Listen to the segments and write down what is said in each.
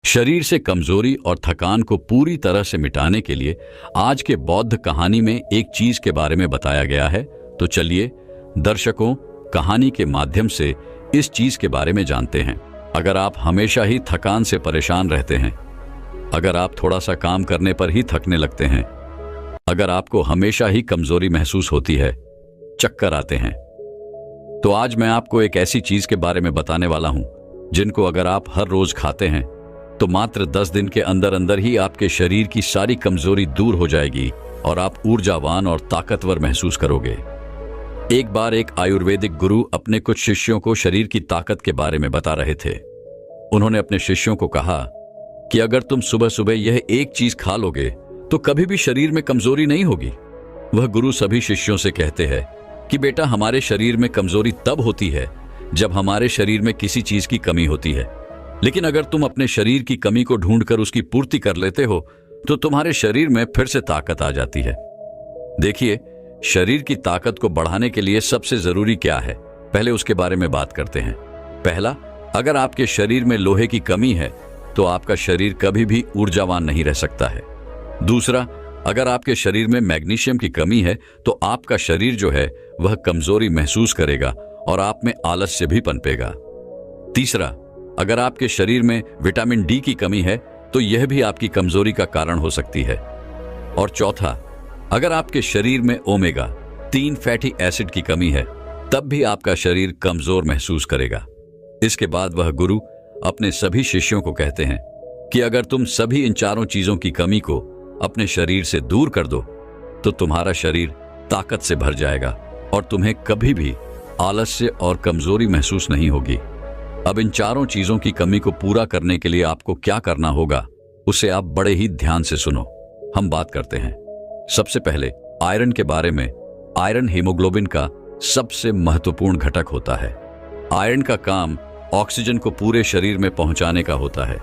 शरीर से कमजोरी और थकान को पूरी तरह से मिटाने के लिए आज के बौद्ध कहानी में एक चीज के बारे में बताया गया है। तो चलिए दर्शकों, कहानी के माध्यम से इस चीज के बारे में जानते हैं। अगर आप हमेशा ही थकान से परेशान रहते हैं, अगर आप थोड़ा सा काम करने पर ही थकने लगते हैं, अगर आपको हमेशा ही कमजोरी महसूस होती है, चक्कर आते हैं, तो आज मैं आपको एक ऐसी चीज के बारे में बताने वाला हूं जिनको अगर आप हर रोज खाते हैं तो मात्र 10 दिन के अंदर अंदर ही आपके शरीर की सारी कमजोरी दूर हो जाएगी और आप ऊर्जावान और ताकतवर महसूस करोगे। एक बार एक आयुर्वेदिक गुरु अपने कुछ शिष्यों को शरीर की ताकत के बारे में बता रहे थे। उन्होंने अपने शिष्यों को कहा कि अगर तुम सुबह सुबह यह एक चीज खा लोगे तो कभी भी शरीर में कमजोरी नहीं होगी। वह गुरु सभी शिष्यों से कहते हैं कि बेटा, हमारे शरीर में कमजोरी तब होती है जब हमारे शरीर में किसी चीज की कमी होती है, लेकिन अगर तुम अपने शरीर की कमी को ढूंढकर उसकी पूर्ति कर लेते हो तो तुम्हारे शरीर में फिर से ताकत आ जाती है। देखिए, शरीर की ताकत को बढ़ाने के लिए सबसे जरूरी क्या है, पहले उसके बारे में बात करते हैं। पहला, अगर आपके शरीर में लोहे की कमी है तो आपका शरीर कभी भी ऊर्जावान नहीं रह सकता है। दूसरा, अगर आपके शरीर में मैग्नीशियम की कमी है तो आपका शरीर जो है वह कमजोरी महसूस करेगा और आप में आलस्य भी पनपेगा। तीसरा, अगर आपके शरीर में विटामिन डी की कमी है तो यह भी आपकी कमजोरी का कारण हो सकती है। और चौथा, अगर आपके शरीर में ओमेगा 3 फैटी एसिड की कमी है तब भी आपका शरीर कमजोर महसूस करेगा। इसके बाद वह गुरु अपने सभी शिष्यों को कहते हैं कि अगर तुम सभी इन चारों चीजों की कमी को अपने शरीर से दूर कर दो तो तुम्हारा शरीर ताकत से भर जाएगा और तुम्हें कभी भी आलस्य और कमजोरी महसूस नहीं होगी। अब इन चारों चीजों की कमी को पूरा करने के लिए आपको क्या करना होगा उसे आप बड़े ही ध्यान से सुनो। हम बात करते हैं सबसे पहले आयरन के बारे में। आयरन हीमोग्लोबिन का सबसे महत्वपूर्ण घटक होता है। आयरन का काम ऑक्सीजन को पूरे शरीर में पहुंचाने का होता है।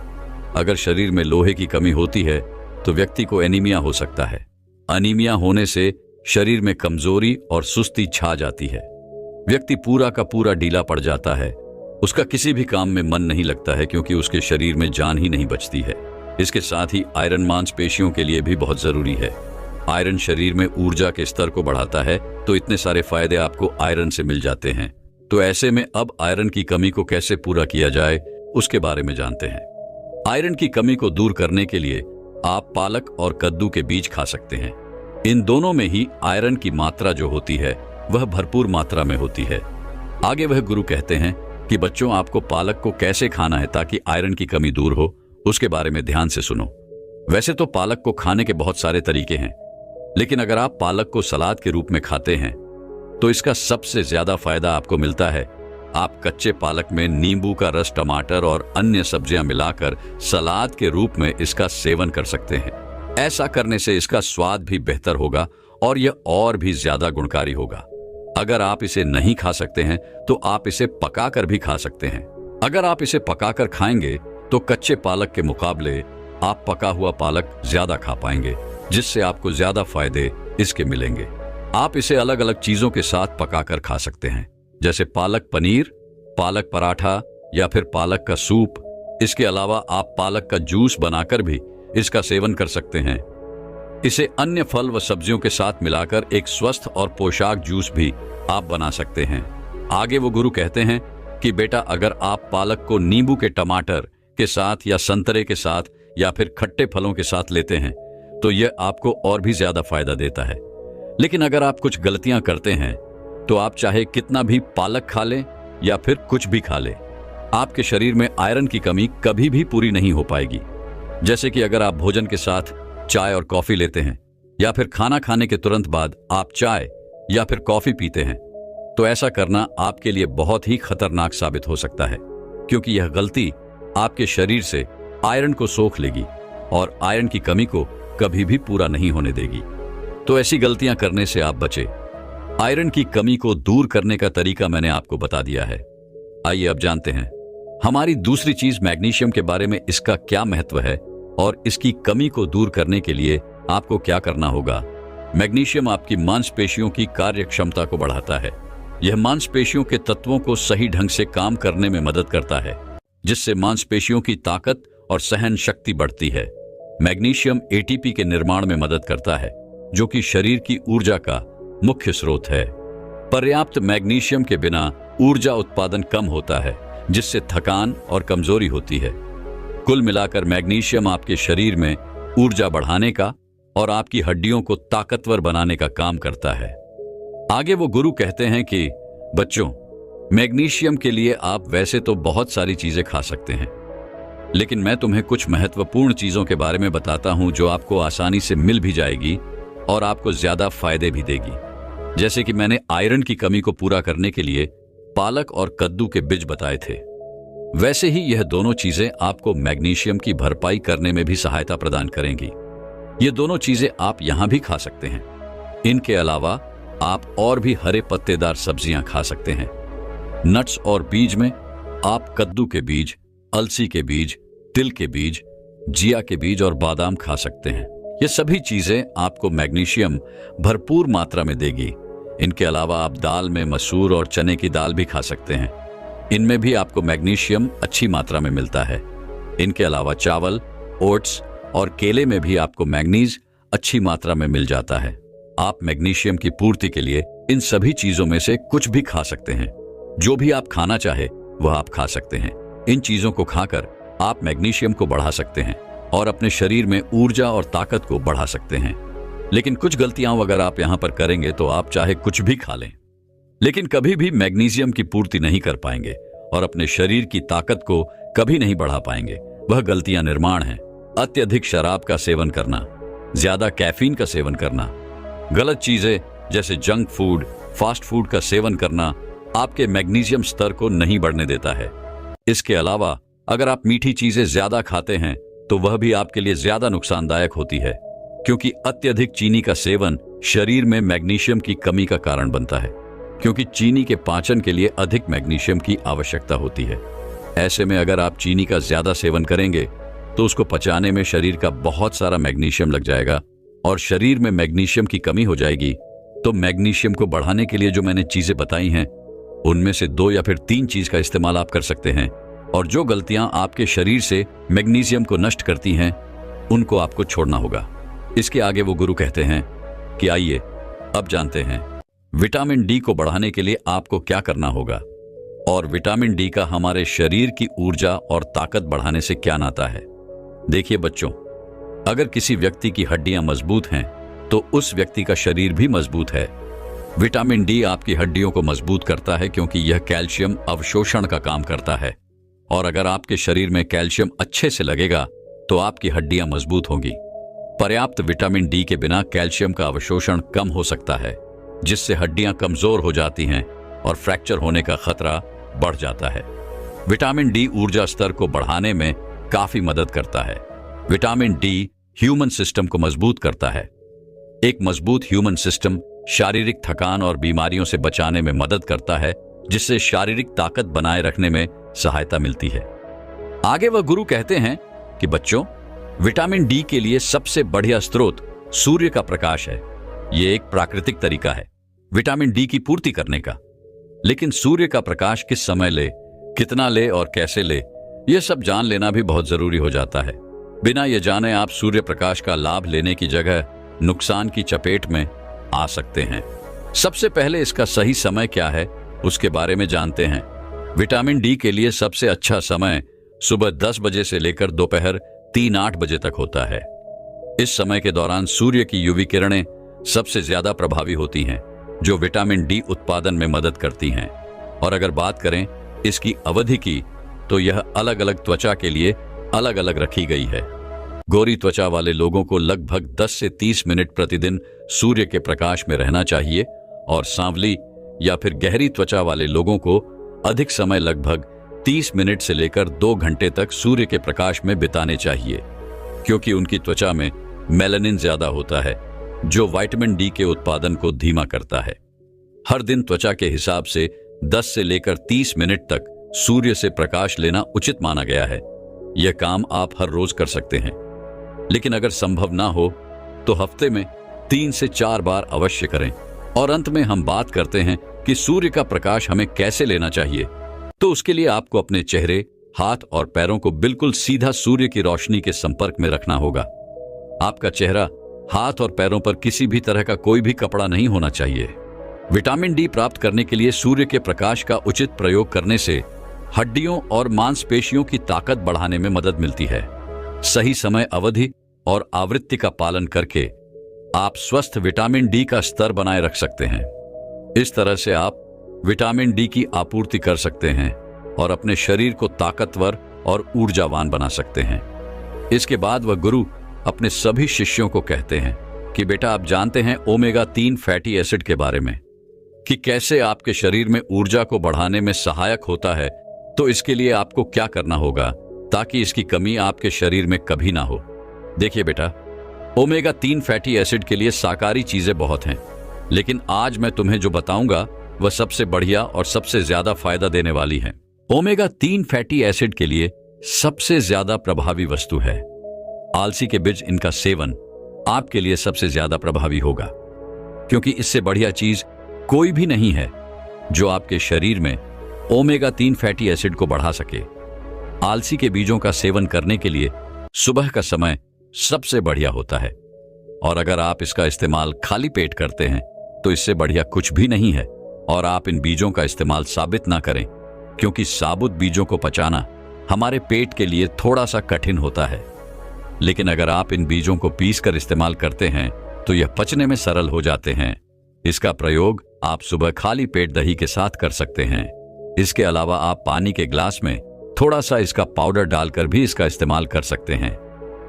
अगर शरीर में लोहे की कमी होती है तो व्यक्ति को एनीमिया हो सकता है। अनीमिया होने से शरीर में कमजोरी और सुस्ती छा जाती है। व्यक्ति पूरा का पूरा ढीला पड़ जाता है। उसका किसी भी काम में मन नहीं लगता है क्योंकि उसके शरीर में जान ही नहीं बचती है। इसके साथ ही आयरन मांसपेशियों के लिए भी बहुत जरूरी है। आयरन शरीर में ऊर्जा के स्तर को बढ़ाता है, तो इतने सारे फायदे आपको आयरन से मिल जाते हैं। तो ऐसे में अब आयरन की कमी को कैसे पूरा किया जाए उसके बारे में जानते हैं। आयरन की कमी को दूर करने के लिए आप पालक और कद्दू के बीज खा सकते हैं। इन दोनों में ही आयरन की मात्रा जो होती है वह भरपूर मात्रा में होती है। आगे वह गुरु कहते हैं कि बच्चों, आपको पालक को कैसे खाना है ताकि आयरन की कमी दूर हो, उसके बारे में ध्यान से सुनो। वैसे तो पालक को खाने के बहुत सारे तरीके हैं, लेकिन अगर आप पालक को सलाद के रूप में खाते हैं तो इसका सबसे ज्यादा फायदा आपको मिलता है। आप कच्चे पालक में नींबू का रस, टमाटर और अन्य सब्जियां मिलाकर सलाद के रूप में इसका सेवन कर सकते हैं। ऐसा करने से इसका स्वाद भी बेहतर होगा और यह और भी ज्यादा गुणकारी होगा। अगर आप इसे नहीं खा सकते हैं तो आप इसे पकाकर भी खा सकते हैं। अगर आप इसे पकाकर खाएंगे तो कच्चे पालक के मुकाबले आप पका हुआ पालक ज्यादा खा पाएंगे, जिससे आपको ज्यादा फायदे इसके मिलेंगे। आप इसे अलग अलग चीजों के साथ पकाकर खा सकते हैं, जैसे पालक पनीर, पालक पराठा या फिर पालक का सूप। इसके अलावा आप पालक का जूस बनाकर भी इसका सेवन कर सकते हैं। इसे अन्य फल व सब्जियों के साथ मिलाकर एक स्वस्थ और पोषक जूस भी आप बना सकते हैं। आगे वो गुरु कहते हैं कि बेटा, अगर आप पालक को नींबू के, टमाटर के साथ या संतरे के साथ या फिर खट्टे फलों के साथ लेते हैं तो यह आपको और भी ज्यादा फायदा देता है। लेकिन अगर आप कुछ गलतियां करते हैं तो आप चाहे कितना भी पालक खा लें या फिर कुछ भी खा लें, आपके शरीर में आयरन की कमी कभी भी पूरी नहीं हो पाएगी। जैसे कि अगर आप भोजन के साथ चाय और कॉफी लेते हैं या फिर खाना खाने के तुरंत बाद आप चाय या फिर कॉफी पीते हैं, तो ऐसा करना आपके लिए बहुत ही खतरनाक साबित हो सकता है, क्योंकि यह गलती आपके शरीर से आयरन को सोख लेगी और आयरन की कमी को कभी भी पूरा नहीं होने देगी। तो ऐसी गलतियां करने से आप बचे। आयरन की कमी को दूर करने का तरीका मैंने आपको बता दिया है। आइए अब जानते हैं हमारी दूसरी चीज मैग्नीशियम के बारे में। इसका क्या महत्व है और इसकी कमी को दूर करने के लिए आपको क्या करना होगा। मैग्नीशियम आपकी मांसपेशियों की कार्य क्षमता को बढ़ाता है। यह मांसपेशियों के तत्वों को सही ढंग से काम करने में मदद करता है, जिससे मांसपेशियों की ताकत और सहन शक्ति बढ़ती है। मैग्नीशियम एटीपी के निर्माण में मदद करता है, जो कि शरीर की ऊर्जा का मुख्य स्रोत है। पर्याप्त मैग्नीशियम के बिना ऊर्जा उत्पादन कम होता है, जिससे थकान और कमजोरी होती है। कुल मिलाकर मैग्नीशियम आपके शरीर में ऊर्जा बढ़ाने का और आपकी हड्डियों को ताकतवर बनाने का काम करता है। आगे वो गुरु कहते हैं कि बच्चों, मैग्नीशियम के लिए आप वैसे तो बहुत सारी चीजें खा सकते हैं, लेकिन मैं तुम्हें कुछ महत्वपूर्ण चीजों के बारे में बताता हूं जो आपको आसानी से मिल भी जाएगी और आपको ज्यादा फायदे भी देगी। जैसे कि मैंने आयरन की कमी को पूरा करने के लिए पालक और कद्दू के बीज बताए थे, वैसे ही यह दोनों चीजें आपको मैग्नीशियम की भरपाई करने में भी सहायता प्रदान करेंगी। ये दोनों चीजें आप यहां भी खा सकते हैं। इनके अलावा आप और भी हरे पत्तेदार सब्जियां खा सकते हैं। नट्स और बीज में आप कद्दू के बीज, अलसी के बीज, तिल के बीज, जिया के बीज और बादाम खा सकते हैं। ये सभी चीजें आपको मैग्नीशियम भरपूर मात्रा में देगी। इनके अलावा आप दाल में मसूर और चने की दाल भी खा सकते हैं। इनमें भी आपको मैग्नीशियम अच्छी मात्रा में मिलता है। इनके अलावा चावल, ओट्स और केले में भी आपको मैग्नीज अच्छी मात्रा में मिल जाता है। आप मैग्नीशियम की पूर्ति के लिए इन सभी चीजों में से कुछ भी खा सकते हैं। जो भी आप खाना चाहे वह आप खा सकते हैं। इन चीजों को खाकर आप मैग्नीशियम को बढ़ा सकते हैं और अपने शरीर में ऊर्जा और ताकत को बढ़ा सकते हैं। लेकिन कुछ गलतियां अगर आप यहां पर करेंगे तो आप चाहे कुछ भी खा लें, लेकिन कभी भी मैग्नीशियम की पूर्ति नहीं कर पाएंगे और अपने शरीर की ताकत को कभी नहीं बढ़ा पाएंगे। वह गलतियां निर्माण हैं: अत्यधिक शराब का सेवन करना, ज्यादा कैफीन का सेवन करना, गलत चीजें जैसे जंक फूड, फास्ट फूड का सेवन करना आपके मैग्नीशियम स्तर को नहीं बढ़ने देता है। इसके अलावा अगर आप मीठी चीजें ज्यादा खाते हैं तो वह भी आपके लिए ज्यादा नुकसानदायक होती है, क्योंकि अत्यधिक चीनी का सेवन शरीर में मैग्नीशियम की कमी का कारण बनता है, क्योंकि चीनी के पाचन के लिए अधिक मैग्नीशियम की आवश्यकता होती है। ऐसे में अगर आप चीनी का ज्यादा सेवन करेंगे तो उसको पचाने में शरीर का बहुत सारा मैग्नीशियम लग जाएगा और शरीर में मैग्नीशियम की कमी हो जाएगी। तो मैग्नीशियम को बढ़ाने के लिए जो मैंने चीजें बताई हैं, उनमें से 2 या फिर 3 चीज का इस्तेमाल आप कर सकते हैं। और जो गलतियां आपके शरीर से मैग्नीशियम को नष्ट करती हैं, उनको आपको छोड़ना होगा। इसके आगे वो गुरु कहते हैं कि आइए अब जानते हैं विटामिन डी को बढ़ाने के लिए आपको क्या करना होगा और विटामिन डी का हमारे शरीर की ऊर्जा और ताकत बढ़ाने से क्या नाता है। देखिए बच्चों, अगर किसी व्यक्ति की हड्डियां मजबूत हैं तो उस व्यक्ति का शरीर भी मजबूत है। विटामिन डी आपकी हड्डियों को मजबूत करता है क्योंकि यह कैल्शियम अवशोषण का काम करता है, और अगर आपके शरीर में कैल्शियम अच्छे से लगेगा तो आपकी हड्डियां मजबूत होंगी। पर्याप्त विटामिन डी के बिना कैल्शियम का अवशोषण कम हो सकता है, जिससे हड्डियां कमजोर हो जाती हैं और फ्रैक्चर होने का खतरा बढ़ जाता है। विटामिन डी ऊर्जा स्तर को बढ़ाने में काफी मदद करता है। विटामिन डी ह्यूमन सिस्टम को मजबूत करता है। एक मजबूत ह्यूमन सिस्टम शारीरिक थकान और बीमारियों से बचाने में मदद करता है, जिससे शारीरिक ताकत बनाए रखने में सहायता मिलती है। आगे वह गुरु कहते हैं कि बच्चों, विटामिन डी के लिए सबसे बढ़िया स्रोत सूर्य का प्रकाश है। यह एक प्राकृतिक तरीका है विटामिन डी की पूर्ति करने का। लेकिन सूर्य का प्रकाश किस समय ले, कितना ले और कैसे ले, यह सब जान लेना भी बहुत जरूरी हो जाता है। बिना यह जाने आप सूर्य प्रकाश का लाभ लेने की जगह नुकसान की चपेट में आ सकते हैं। सबसे पहले इसका सही समय क्या है उसके बारे में जानते हैं। विटामिन डी के लिए सबसे अच्छा समय सुबह 10 बजे से लेकर दोपहर 3-8 बजे तक होता है। इस समय के दौरान सूर्य की यूवी किरणें सबसे ज्यादा प्रभावी होती हैं, जो विटामिन डी उत्पादन में मदद करती हैं। और अगर बात करें इसकी अवधि की, तो यह अलग अलग त्वचा के लिए अलग अलग रखी गई है। गोरी त्वचा वाले लोगों को लगभग 10 से 30 मिनट प्रतिदिन सूर्य के प्रकाश में रहना चाहिए, और सांवली या फिर गहरी त्वचा वाले लोगों को अधिक समय लगभग 30 मिनट से लेकर 2 घंटे तक सूर्य के प्रकाश में बिताने चाहिए, क्योंकि उनकी त्वचा में मेलानिन ज्यादा होता है, जो विटामिन डी के उत्पादन को धीमा करता है। हर दिन त्वचा के हिसाब से 10 से लेकर 30 मिनट तक सूर्य से प्रकाश लेना उचित माना गया है। यह काम आप हर रोज कर सकते हैं, लेकिन अगर संभव ना हो तो हफ्ते में 3 से 4 बार अवश्य करें। और अंत में हम बात करते हैं कि सूर्य का प्रकाश हमें कैसे लेना चाहिए। तो उसके लिए आपको अपने चेहरे हाथ और पैरों को बिल्कुल सीधा सूर्य की रोशनी के संपर्क में रखना होगा। आपका चेहरा, हाथ और पैरों पर किसी भी तरह का कोई भी कपड़ा नहीं होना चाहिए। विटामिन डी प्राप्त करने के लिए सूर्य के प्रकाश का उचित प्रयोग करने से हड्डियों और मांसपेशियों की ताकत बढ़ाने में मदद मिलती है। सही समय अवधि और आवृत्ति का पालन करके आप स्वस्थ विटामिन डी का स्तर बनाए रख सकते हैं। इस तरह से आप विटामिन डी की आपूर्ति कर सकते हैं और अपने शरीर को ताकतवर और ऊर्जावान बना सकते हैं। इसके बाद वह गुरु अपने सभी शिष्यों को कहते हैं कि बेटा, आप जानते हैं ओमेगा 3 फैटी एसिड के बारे में, कि कैसे आपके शरीर में ऊर्जा को बढ़ाने में सहायक होता है। तो इसके लिए आपको क्या करना होगा ताकि इसकी कमी आपके शरीर में कभी ना हो। देखिए बेटा, ओमेगा 3 फैटी एसिड के लिए शाकाहारी चीजें बहुत हैं, लेकिन आज मैं तुम्हें जो बताऊंगा वह सबसे बढ़िया और सबसे ज्यादा फायदा देने वाली है। ओमेगा 3 फैटी एसिड के लिए सबसे ज्यादा प्रभावी वस्तु है आलसी के बीज। इनका सेवन आपके लिए सबसे ज्यादा प्रभावी होगा, क्योंकि इससे बढ़िया चीज कोई भी नहीं है जो आपके शरीर में ओमेगा 3 फैटी एसिड को बढ़ा सके। आलसी के बीजों का सेवन करने के लिए सुबह का समय सबसे बढ़िया होता है, और अगर आप इसका इस्तेमाल खाली पेट करते हैं तो इससे बढ़िया कुछ भी नहीं है। और आप इन बीजों का इस्तेमाल साबित ना करें, क्योंकि साबुत बीजों को पचाना हमारे पेट के लिए थोड़ा सा कठिन होता है। लेकिन अगर आप इन बीजों को पीसकर इस्तेमाल करते हैं तो यह पचने में सरल हो जाते हैं। इसका प्रयोग आप सुबह खाली पेट दही के साथ कर सकते हैं। इसके अलावा आप पानी के ग्लास में थोड़ा सा इसका पाउडर डालकर भी इसका इस्तेमाल कर सकते हैं।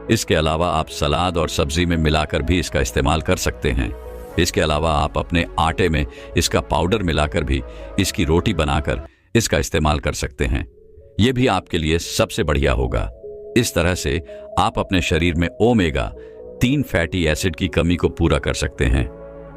इसके अलावा आप सलाद और सब्जी में मिलाकर भी इसका इस्तेमाल कर सकते हैं। इसके अलावा आप अपने आटे में इसका पाउडर मिलाकर भी इसकी रोटी बनाकर इसका इस्तेमाल कर सकते हैं। यह भी आपके लिए सबसे बढ़िया होगा। इस तरह से आप अपने शरीर में ओमेगा 3 फैटी एसिड की कमी को पूरा कर सकते हैं,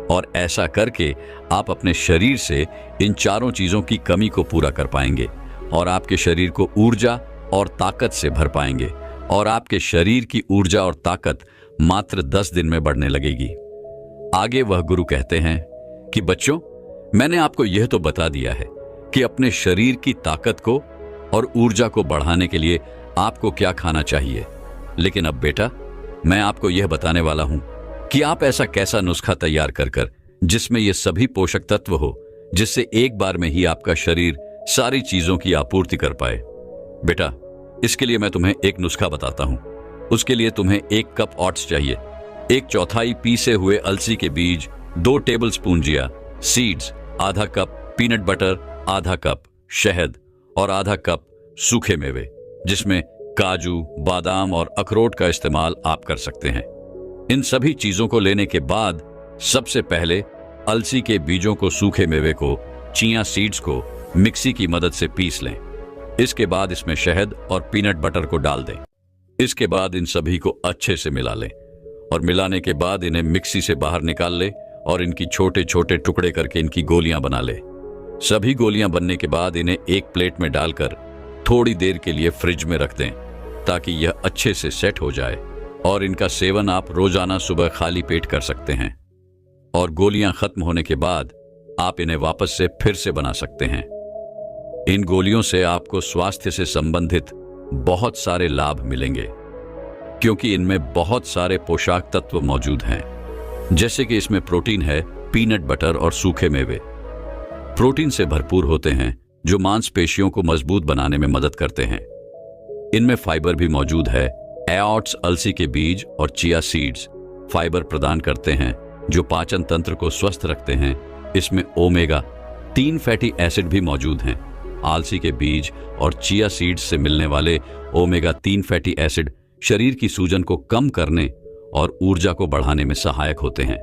और ऐसा करके आप अपने शरीर से इन चारों चीजों की कमी को पूरा कर पाएंगे और आपके शरीर को ऊर्जा और ताकत से भर पाएंगे, और आपके शरीर की ऊर्जा और ताकत मात्र 10 दिन में बढ़ने लगेगी। आगे वह गुरु कहते हैं कि बच्चों, मैंने आपको यह तो बता दिया है कि अपने शरीर की ताकत को और ऊर्जा को बढ़ाने के लिए आपको क्या खाना चाहिए, लेकिन अब बेटा, मैं आपको यह बताने वाला हूं कि आप ऐसा कैसा नुस्खा तैयार कर जिसमें ये सभी पोषक तत्व हो, जिससे एक बार में ही आपका शरीर सारी चीजों की आपूर्ति कर पाए। बेटा, इसके लिए मैं तुम्हें एक नुस्खा बताता हूं। उसके लिए तुम्हें 1 कप ओट्स चाहिए, 1/4 पीसे हुए अलसी के बीज, 2 टेबलस्पून जिया सीड्स, आधा कप पीनट बटर, आधा कप शहद और आधा कप सूखे मेवे, जिसमें काजू, बादाम और अखरोट का इस्तेमाल आप कर सकते हैं। इन सभी चीजों को लेने के बाद सबसे पहले अलसी के बीजों को, सूखे मेवे को, चिया सीड्स को मिक्सी की मदद से पीस लें। इसके बाद इसमें शहद और पीनट बटर को डाल दें। इसके बाद इन सभी को अच्छे से मिला लें, और मिलाने के बाद इन्हें मिक्सी से बाहर निकाल ले और इनकी छोटे छोटे टुकड़े करके इनकी गोलियां बना ले। सभी गोलियां बनने के बाद इन्हें एक प्लेट में डालकर थोड़ी देर के लिए फ्रिज में रख दें, ताकि यह अच्छे से सेट हो जाए, और इनका सेवन आप रोजाना सुबह खाली पेट कर सकते हैं। और गोलियां खत्म होने के बाद आप इन्हें वापस से फिर से बना सकते हैं। इन गोलियों से आपको स्वास्थ्य से संबंधित बहुत सारे लाभ मिलेंगे, क्योंकि इनमें बहुत सारे पोषक तत्व मौजूद हैं। जैसे कि इसमें प्रोटीन है, पीनट बटर और सूखे मेवे प्रोटीन से भरपूर होते हैं, जो मांसपेशियों को मजबूत बनाने में मदद करते हैं। इनमें फाइबर भी मौजूद है। ओट्स, अलसी के बीज और चिया सीड्स फाइबर प्रदान करते हैं, जो पाचन तंत्र को स्वस्थ रखते हैं। इसमें ओमेगा 3 फैटी एसिड भी मौजूद हैं। आलसी के बीज और चिया सीड्स से मिलने वाले ओमेगा 3 फैटी एसिड शरीर की सूजन को कम करने और ऊर्जा को बढ़ाने में सहायक होते हैं।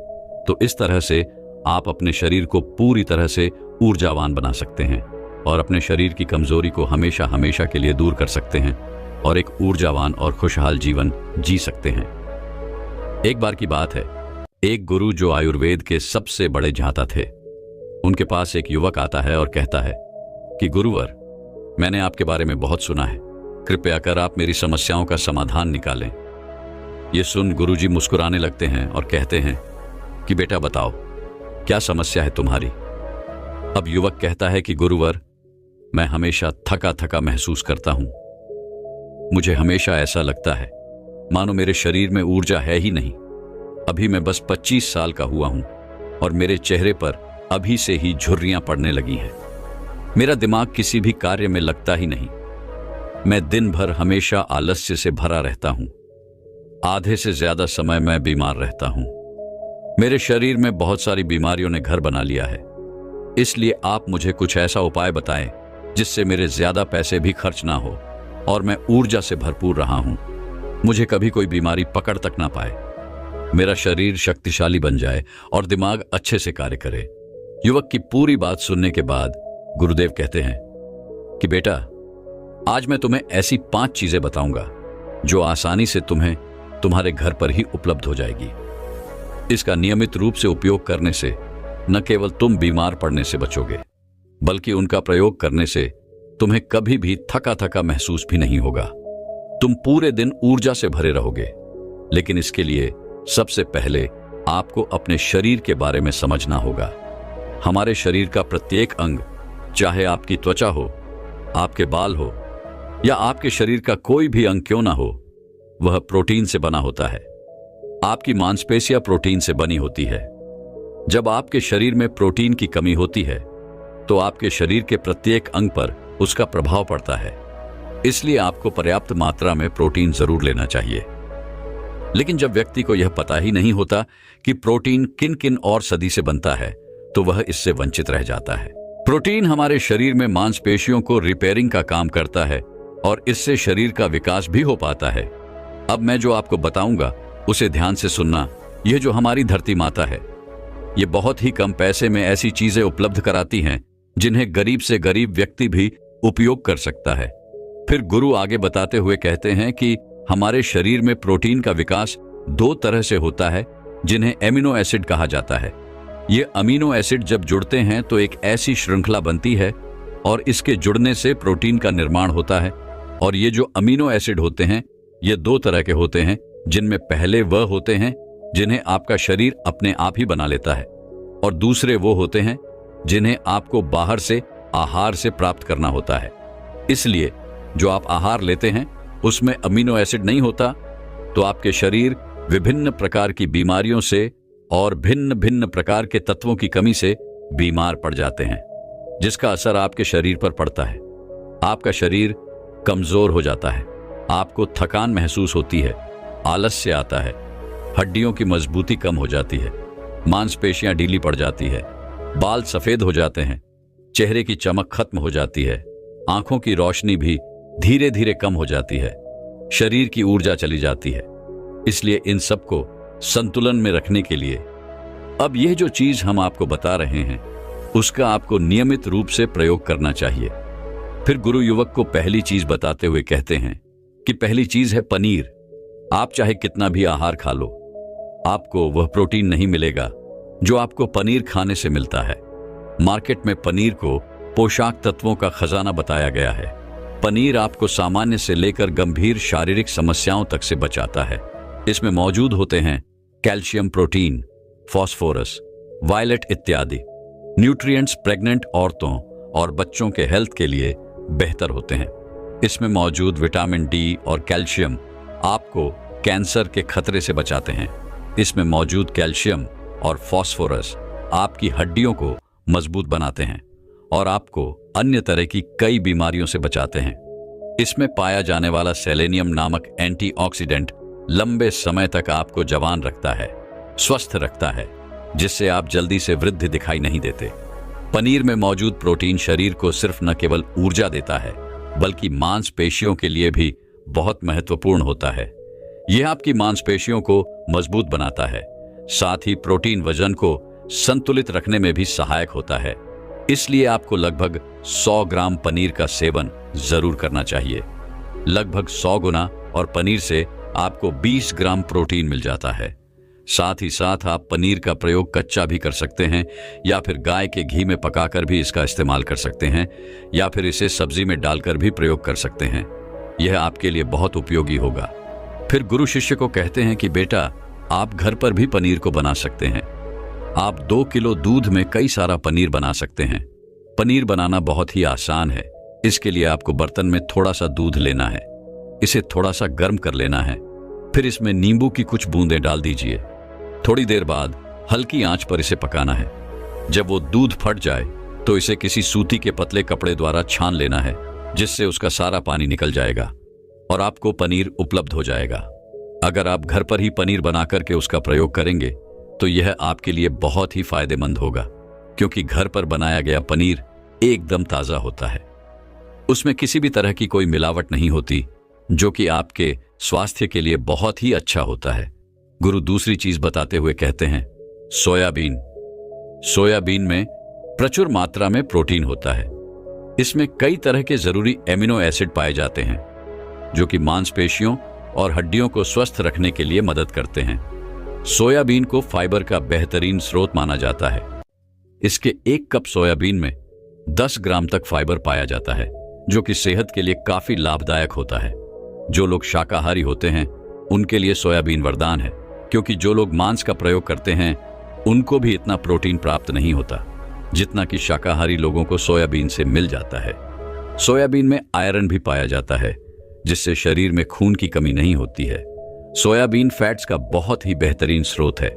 तो इस तरह से आप अपने शरीर को पूरी तरह से ऊर्जावान बना सकते हैं और अपने शरीर की कमजोरी को हमेशा हमेशा के लिए दूर कर सकते हैं और एक ऊर्जावान और खुशहाल जीवन जी सकते हैं। एक बार की बात है, एक गुरु जो आयुर्वेद के सबसे बड़े झांता थे, उनके पास एक युवक आता है और कहता है कि गुरुवर, मैंने आपके बारे में बहुत सुना है, कृपया कर आप मेरी समस्याओं का समाधान निकालें। ये सुन गुरुजी मुस्कुराने लगते हैं और कहते हैं कि बेटा बताओ, क्या समस्या है तुम्हारी। अब युवक कहता है कि गुरुवर, मैं हमेशा थका थका महसूस करता हूं मुझे हमेशा ऐसा लगता है मानो मेरे शरीर में ऊर्जा है ही नहीं। अभी मैं बस 25 साल का हुआ हूं और मेरे चेहरे पर अभी से ही झुर्रियां पड़ने लगी हैं। मेरा दिमाग किसी भी कार्य में लगता ही नहीं। मैं दिन भर हमेशा आलस्य से भरा रहता हूं। आधे से ज्यादा समय मैं बीमार रहता हूं। मेरे शरीर में बहुत सारी बीमारियों ने घर बना लिया है। इसलिए आप मुझे कुछ ऐसा उपाय बताएं जिससे मेरे ज्यादा पैसे भी खर्च ना हो और मैं ऊर्जा से भरपूर रहा हूं। मुझे कभी कोई बीमारी पकड़ तक ना पाए, मेरा शरीर शक्तिशाली बन जाए और दिमाग अच्छे से कार्य करे। युवक की पूरी बात सुनने के बाद गुरुदेव कहते हैं कि बेटा, आज मैं तुम्हें ऐसी 5 चीजें बताऊंगा जो आसानी से तुम्हें तुम्हारे घर पर ही उपलब्ध हो जाएगी। इसका नियमित रूप से उपयोग करने से न केवल तुम बीमार पड़ने से बचोगे, बल्कि उनका प्रयोग करने से तुम्हें कभी भी थका थका महसूस भी नहीं होगा। तुम पूरे दिन ऊर्जा से भरे रहोगे। लेकिन इसके लिए सबसे पहले आपको अपने शरीर के बारे में समझना होगा। हमारे शरीर का प्रत्येक अंग, चाहे आपकी त्वचा हो, आपके बाल हो या आपके शरीर का कोई भी अंग क्यों ना हो, वह प्रोटीन से बना होता है। आपकी मांसपेशियां प्रोटीन से बनी होती है। जब आपके शरीर में प्रोटीन की कमी होती है तो आपके शरीर के प्रत्येक अंग पर उसका प्रभाव पड़ता है। इसलिए आपको पर्याप्त मात्रा में प्रोटीन जरूर लेना चाहिए। लेकिन जब व्यक्ति को यह पता ही नहीं होता कि प्रोटीन किन किन और सदी से बनता है, तो वह इससे वंचित रह जाता है। प्रोटीन हमारे शरीर में मांसपेशियों को रिपेयरिंग का काम करता है और इससे शरीर का विकास भी हो पाता है। अब मैं जो आपको बताऊंगा उसे ध्यान से सुनना। यह जो हमारी धरती माता है, ये बहुत ही कम पैसे में ऐसी चीजें उपलब्ध कराती हैं जिन्हें गरीब से गरीब व्यक्ति भी उपयोग कर सकता है। फिर गुरु आगे बताते हुए कहते हैं कि हमारे शरीर में प्रोटीन का विकास 2 तरह से होता है, जिन्हें एमिनो एसिड कहा जाता है। ये अमीनो एसिड जब जुड़ते हैं तो एक ऐसी श्रृंखला बनती है और इसके जुड़ने से प्रोटीन का निर्माण होता है। और ये जो अमीनो एसिड होते हैं, ये 2 तरह के होते हैं, जिनमें पहले वह होते हैं जिन्हें आपका शरीर अपने आप ही बना लेता है और दूसरे वो होते हैं जिन्हें आपको बाहर से आहार से प्राप्त करना होता है। इसलिए जो आप आहार लेते हैं उसमें अमीनो एसिड नहीं होता, तो आपके शरीर विभिन्न प्रकार की बीमारियों से और भिन्न भिन्न प्रकार के तत्वों की कमी से बीमार पड़ जाते हैं, जिसका असर आपके शरीर पर पड़ता है। आपका शरीर कमजोर हो जाता है, आपको थकान महसूस होती है, आलस्य आता है, हड्डियों की मजबूती कम हो जाती है, मांसपेशियां ढीली पड़ जाती है, बाल सफेद हो जाते हैं, चेहरे की चमक खत्म हो जाती है, आंखों की रोशनी भी धीरे धीरे कम हो जाती है, शरीर की ऊर्जा चली जाती है। इसलिए इन सबको संतुलन में रखने के लिए अब यह जो चीज हम आपको बता रहे हैं उसका आपको नियमित रूप से प्रयोग करना चाहिए। फिर गुरु युवक को पहली चीज बताते हुए कहते हैं कि पहली चीज है पनीर। आप चाहे कितना भी आहार खा लो, आपको वह प्रोटीन नहीं मिलेगा जो आपको पनीर खाने से मिलता है। मार्केट में पनीर को पोषक तत्वों का खजाना बताया गया है। पनीर आपको सामान्य से लेकर गंभीर शारीरिक समस्याओं तक से बचाता है। इसमें मौजूद होते हैं कैल्शियम, प्रोटीन, फास्फोरस, वायलेट इत्यादि न्यूट्रिएंट्स प्रेग्नेंट औरतों और बच्चों के हेल्थ के लिए बेहतर होते हैं। इसमें मौजूद विटामिन डी और कैल्शियम आपको कैंसर के खतरे से बचाते हैं। इसमें मौजूद कैल्शियम और फास्फोरस आपकी हड्डियों को मजबूत बनाते हैं और आपको अन्य तरह की कई बीमारियों से बचाते हैं। इसमें पाया जाने वाला सेलेनियम नामक एंटीऑक्सीडेंट लंबे समय तक आपको जवान रखता है, स्वस्थ रखता है, जिससे आप जल्दी से वृद्ध दिखाई नहीं देते। पनीर में मौजूद प्रोटीन शरीर को सिर्फ न केवल ऊर्जा देता है, बल्कि मांसपेशियों के लिए भी बहुत महत्वपूर्ण होता है। यह आपकी मांसपेशियों को मजबूत बनाता है। साथ ही प्रोटीन वजन को संतुलित रखने में भी सहायक होता है। इसलिए आपको लगभग 100 ग्राम पनीर का सेवन जरूर करना चाहिए। लगभग 100 गुना, और पनीर से आपको 20 ग्राम प्रोटीन मिल जाता है। साथ ही साथ आप पनीर का प्रयोग कच्चा भी कर सकते हैं या फिर गाय के घी में पकाकर भी इसका इस्तेमाल कर सकते हैं या फिर इसे सब्जी में डालकर भी प्रयोग कर सकते हैं। यह आपके लिए बहुत उपयोगी होगा। फिर गुरु शिष्य को कहते हैं कि बेटा, आप घर पर भी पनीर को बना सकते हैं। आप 2 किलो दूध में कई सारा पनीर बना सकते हैं। पनीर बनाना बहुत ही आसान है। इसके लिए आपको बर्तन में थोड़ा सा दूध लेना है, इसे थोड़ा सा गर्म कर लेना है। फिर इसमें नींबू की कुछ बूंदें डाल दीजिए। थोड़ी देर बाद हल्की आंच पर इसे पकाना है। जब वो दूध फट जाए तो इसे किसी सूती के पतले कपड़े द्वारा छान लेना है, जिससे उसका सारा पानी निकल जाएगा और आपको पनीर उपलब्ध हो जाएगा। अगर आप घर पर ही पनीर बना करके उसका प्रयोग करेंगे तो यह आपके लिए बहुत ही फायदेमंद होगा, क्योंकि घर पर बनाया गया पनीर एकदम ताज़ा होता है। उसमें किसी भी तरह की कोई मिलावट नहीं होती, जो कि आपके स्वास्थ्य के लिए बहुत ही अच्छा होता है। गुरु दूसरी चीज बताते हुए कहते हैं, सोयाबीन। सोयाबीन में प्रचुर मात्रा में प्रोटीन होता है। इसमें कई तरह के जरूरी एमिनो एसिड पाए जाते हैं, जो कि मांसपेशियों और हड्डियों को स्वस्थ रखने के लिए मदद करते हैं। सोयाबीन को फाइबर का बेहतरीन स्रोत माना जाता है। इसके 1 कप सोयाबीन में 10 ग्राम तक फाइबर पाया जाता है, जो कि सेहत के लिए काफी लाभदायक होता है। जो लोग शाकाहारी होते हैं उनके लिए सोयाबीन वरदान है, क्योंकि जो लोग मांस का प्रयोग करते हैं उनको भी इतना प्रोटीन प्राप्त नहीं होता जितना कि शाकाहारी लोगों को सोयाबीन से मिल जाता है। सोयाबीन में आयरन भी पाया जाता है, जिससे शरीर में खून की कमी नहीं होती है। सोयाबीन फैट्स का बहुत ही बेहतरीन स्रोत है।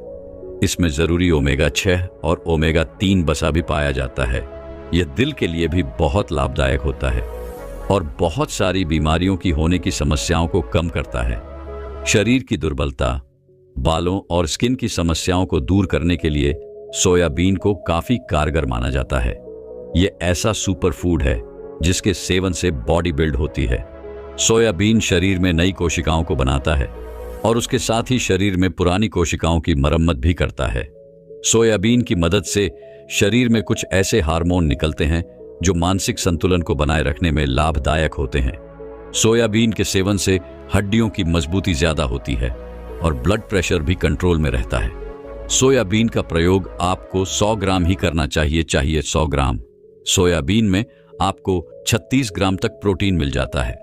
इसमें जरूरी ओमेगा 6 और ओमेगा 3 वसा भी पाया जाता है। यह दिल के लिए भी बहुत लाभदायक होता है और बहुत सारी बीमारियों की होने की समस्याओं को कम करता है। शरीर की दुर्बलता, बालों और स्किन की समस्याओं को दूर करने के लिए सोयाबीन को काफी कारगर माना जाता है। यह ऐसा सुपर फूड है जिसके सेवन से बॉडी बिल्ड होती है। सोयाबीन शरीर में नई कोशिकाओं को बनाता है और उसके साथ ही शरीर में पुरानी कोशिकाओं की मरम्मत भी करता है। सोयाबीन की मदद से शरीर में कुछ ऐसे हार्मोन निकलते हैं जो मानसिक संतुलन को बनाए रखने में लाभदायक होते हैं। सोयाबीन के सेवन से हड्डियों की मजबूती ज्यादा होती है और ब्लड प्रेशर भी कंट्रोल में रहता है। सोयाबीन का प्रयोग आपको 100 ग्राम ही करना चाहिए 100 ग्राम। सोयाबीन में आपको 36 ग्राम तक प्रोटीन मिल जाता है।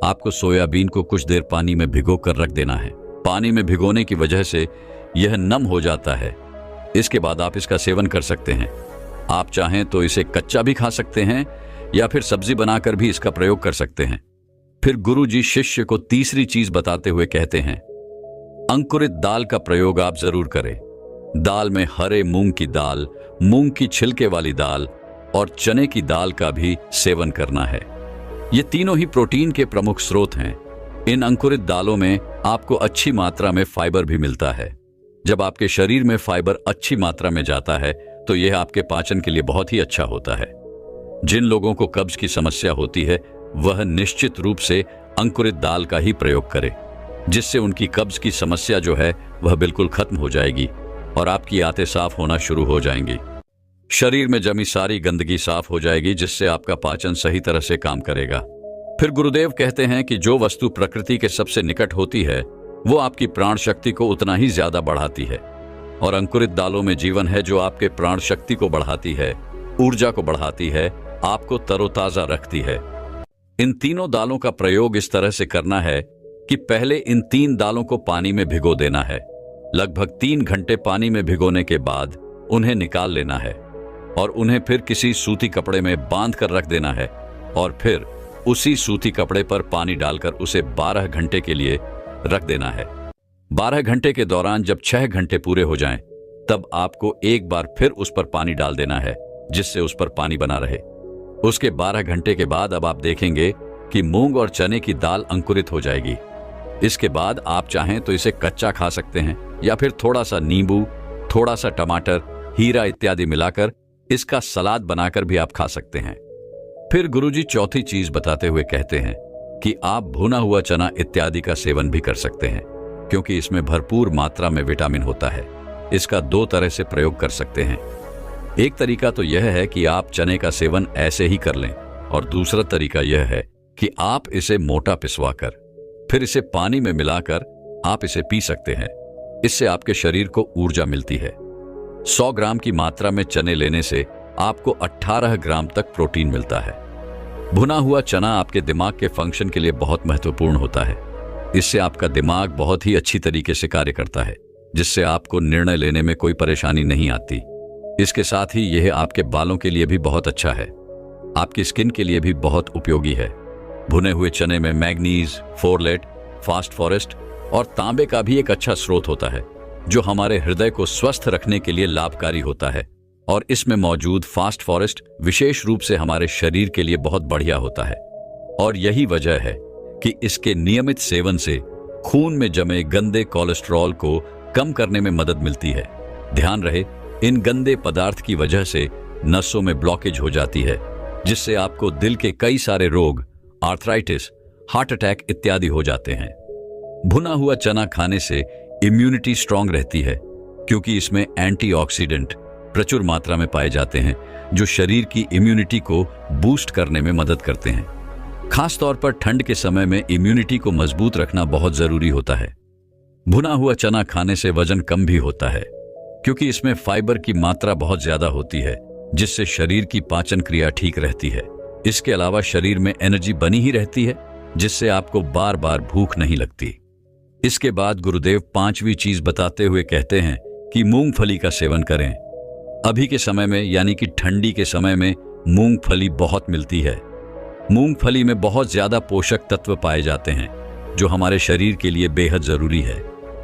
आपको सोयाबीन को कुछ देर पानी में भिगो कर रख देना है। पानी में भिगोने की वजह से यह नम हो जाता है। इसके बाद आप इसका सेवन कर सकते हैं। आप चाहें तो इसे कच्चा भी खा सकते हैं या फिर सब्जी बनाकर भी इसका प्रयोग कर सकते हैं। फिर गुरुजी शिष्य को तीसरी चीज बताते हुए कहते हैं, अंकुरित दाल का प्रयोग आप जरूर करें। दाल में हरे मूंग की दाल, मूंग की छिलके वाली दाल और चने की दाल का भी सेवन करना है। ये तीनों ही प्रोटीन के प्रमुख स्रोत हैं। इन अंकुरित दालों में आपको अच्छी मात्रा में फाइबर भी मिलता है। जब आपके शरीर में फाइबर अच्छी मात्रा में जाता है तो यह आपके पाचन के लिए बहुत ही अच्छा होता है। जिन लोगों को कब्ज की समस्या होती है वह निश्चित रूप से अंकुरित दाल का ही प्रयोग करें, जिससे उनकी कब्ज की समस्या जो है वह बिल्कुल खत्म हो जाएगी और आपकी आंतें साफ होना शुरू हो जाएंगी। शरीर में जमी सारी गंदगी साफ हो जाएगी, जिससे आपका पाचन सही तरह से काम करेगा। फिर गुरुदेव कहते हैं कि जो वस्तु प्रकृति के सबसे निकट होती है वो आपकी प्राण शक्ति को उतना ही ज्यादा बढ़ाती है, और अंकुरित दालों में जीवन है जो आपके प्राण शक्ति को बढ़ाती है, ऊर्जा को बढ़ाती है, आपको तरोताजा रखती है। इन तीनों दालों का प्रयोग इस तरह से करना है कि पहले इन 3 दालों को पानी में भिगो देना है। लगभग 3 घंटे पानी में भिगोने के बाद उन्हें निकाल लेना है और उन्हें फिर किसी सूती कपड़े में बांध कर रख देना है, और फिर उसी सूती कपड़े पर पानी डालकर उसे 12 घंटे के लिए रख देना है। 12 घंटे के दौरान जब 6 घंटे पूरे हो जाएं, तब आपको एक बार फिर उस पर पानी डाल देना है, जिससे उस पर पानी बना रहे। उसके 12 घंटे के बाद अब आप देखेंगे कि मूंग और चने की दाल अंकुरित हो जाएगी। इसके बाद आप चाहें तो इसे कच्चा खा सकते हैं या फिर थोड़ा सा नींबू, थोड़ा सा टमाटर, हीरा इत्यादि मिलाकर इसका सलाद बनाकर भी आप खा सकते हैं। फिर गुरुजी चौथी चीज बताते हुए कहते हैं कि आप भुना हुआ चना इत्यादि का सेवन भी कर सकते हैं, क्योंकि इसमें भरपूर मात्रा में विटामिन होता है। इसका 2 तरह से प्रयोग कर सकते हैं। एक तरीका तो यह है कि आप चने का सेवन ऐसे ही कर लें, और दूसरा तरीका यह है कि आप इसे मोटा पिसवाकर फिर इसे पानी में मिलाकर आप इसे पी सकते हैं। इससे आपके शरीर को ऊर्जा मिलती है। 100 ग्राम की मात्रा में चने लेने से आपको 18 ग्राम तक प्रोटीन मिलता है। भुना हुआ चना आपके दिमाग के फंक्शन के लिए बहुत महत्वपूर्ण होता है। इससे आपका दिमाग बहुत ही अच्छी तरीके से कार्य करता है, जिससे आपको निर्णय लेने में कोई परेशानी नहीं आती। इसके साथ ही यह आपके बालों के लिए भी बहुत अच्छा है, आपकी स्किन के लिए भी बहुत उपयोगी है। भुने हुए चने में मैग्नीज, फोरलेट, फास्ट फॉरेस्ट और तांबे का भी एक अच्छा स्रोत होता है, जो हमारे हृदय को स्वस्थ रखने के लिए लाभकारी होता है। और इसमें मौजूद फास्ट फॉरेस्ट विशेष रूप से हमारे शरीर के लिए बहुत बढ़िया होता है। और यही वजह है कि इसके नियमित सेवन से खून में जमे गंदे कोलेस्ट्रॉल को कम करने में मदद मिलती है। ध्यान रहे, इन गंदे पदार्थ की वजह से नसों में ब्लॉकेज हो जाती है, जिससे आपको दिल के कई सारे रोग, आर्थराइटिस, हार्ट अटैक इत्यादि हो जाते हैं। भुना हुआ चना खाने से इम्यूनिटी स्ट्रांग रहती है, क्योंकि इसमें एंटीऑक्सीडेंट प्रचुर मात्रा में पाए जाते हैं, जो शरीर की इम्यूनिटी को बूस्ट करने में मदद करते हैं। खास तौर पर ठंड के समय में इम्यूनिटी को मजबूत रखना बहुत जरूरी होता है। भुना हुआ चना खाने से वजन कम भी होता है, क्योंकि इसमें फाइबर की मात्रा बहुत ज्यादा होती है, जिससे शरीर की पाचन क्रिया ठीक रहती है। इसके अलावा शरीर में एनर्जी बनी ही रहती है, जिससे आपको बार बार भूख नहीं लगती। इसके बाद गुरुदेव पांचवी चीज बताते हुए कहते हैं कि मूंगफली का सेवन करें। अभी के समय में यानी कि ठंडी के समय में मूंगफली बहुत मिलती है। मूंगफली में बहुत ज्यादा पोषक तत्व पाए जाते हैं, जो हमारे शरीर के लिए बेहद जरूरी है।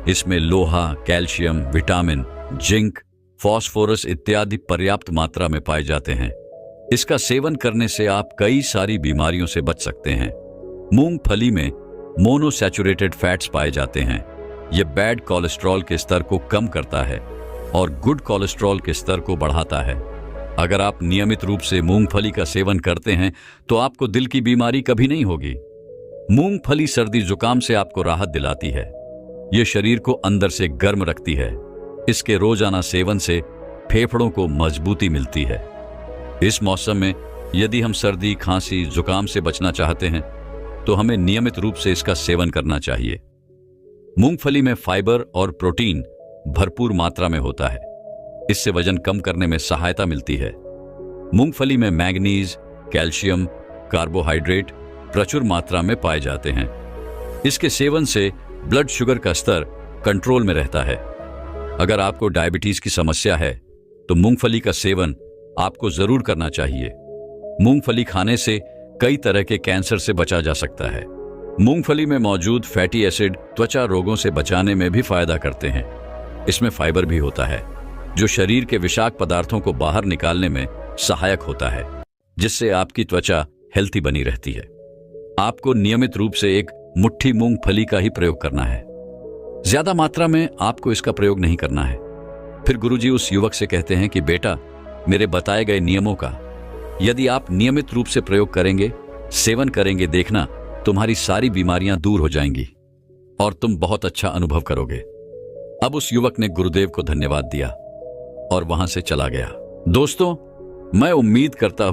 इसमें लोहा, कैल्शियम, विटामिन, जिंक, फास्फोरस इत्यादि पर्याप्त मात्रा में पाए जाते हैं। इसका सेवन करने से आप कई सारी बीमारियों से बच सकते हैं। मूंगफली में मोनोसैचुरेटेड फैट्स पाए जाते हैं। यह बैड कोलेस्ट्रॉल के स्तर को कम करता है और गुड कोलेस्ट्रॉल के स्तर को बढ़ाता है। अगर आप नियमित रूप से मूंगफली का सेवन करते हैं तो आपको दिल की बीमारी कभी नहीं होगी। मूंगफली सर्दी जुकाम से आपको राहत दिलाती है। यह शरीर को अंदर से गर्म रखती है। इसके रोजाना सेवन से फेफड़ों को मजबूती मिलती है। इस मौसम में यदि हम सर्दी, खांसी, जुकाम से बचना चाहते हैं तो हमें नियमित रूप से इसका सेवन करना चाहिए। मूंगफली में फाइबर और प्रोटीन भरपूर मात्रा में होता है। इससे वजन कम करने में सहायता मिलती है। मूंगफली में मैग्नीज, कैल्शियम, कार्बोहाइड्रेट प्रचुर मात्रा में पाए जाते हैं। इसके सेवन से ब्लड शुगर का स्तर कंट्रोल में रहता है। अगर आपको डायबिटीज की समस्या है तो मूंगफली का सेवन आपको जरूर करना चाहिए। मूंगफली खाने से कई तरह के कैंसर से बचा जा सकता है। मूंगफली में मौजूद फैटी एसिड त्वचा रोगों से बचाने में भी फायदा करते हैं। इसमें फाइबर भी होता है, जो शरीर के विषाक्त पदार्थों को बाहर निकालने में सहायक होता है, जिससे आपकी त्वचा हेल्थी बनी रहती है। आपको नियमित रूप से एक मुट्ठी मूंगफली का ही प्रयोग करना है। ज्यादा मात्रा में आपको इसका प्रयोग नहीं करना है। फिर गुरुजी उस युवक से कहते हैं कि बेटा, मेरे बताए गए नियमों का यदि आप नियमित रूप से प्रयोग करेंगे, सेवन करेंगे, देखना तुम्हारी सारी बीमारियां दूर हो जाएंगी और तुम बहुत अच्छा अनुभव करोगे। अब उस युवक ने गुरुदेव को धन्यवाद दिया और वहां से चला गया। दोस्तों, मैं उम्मीद करता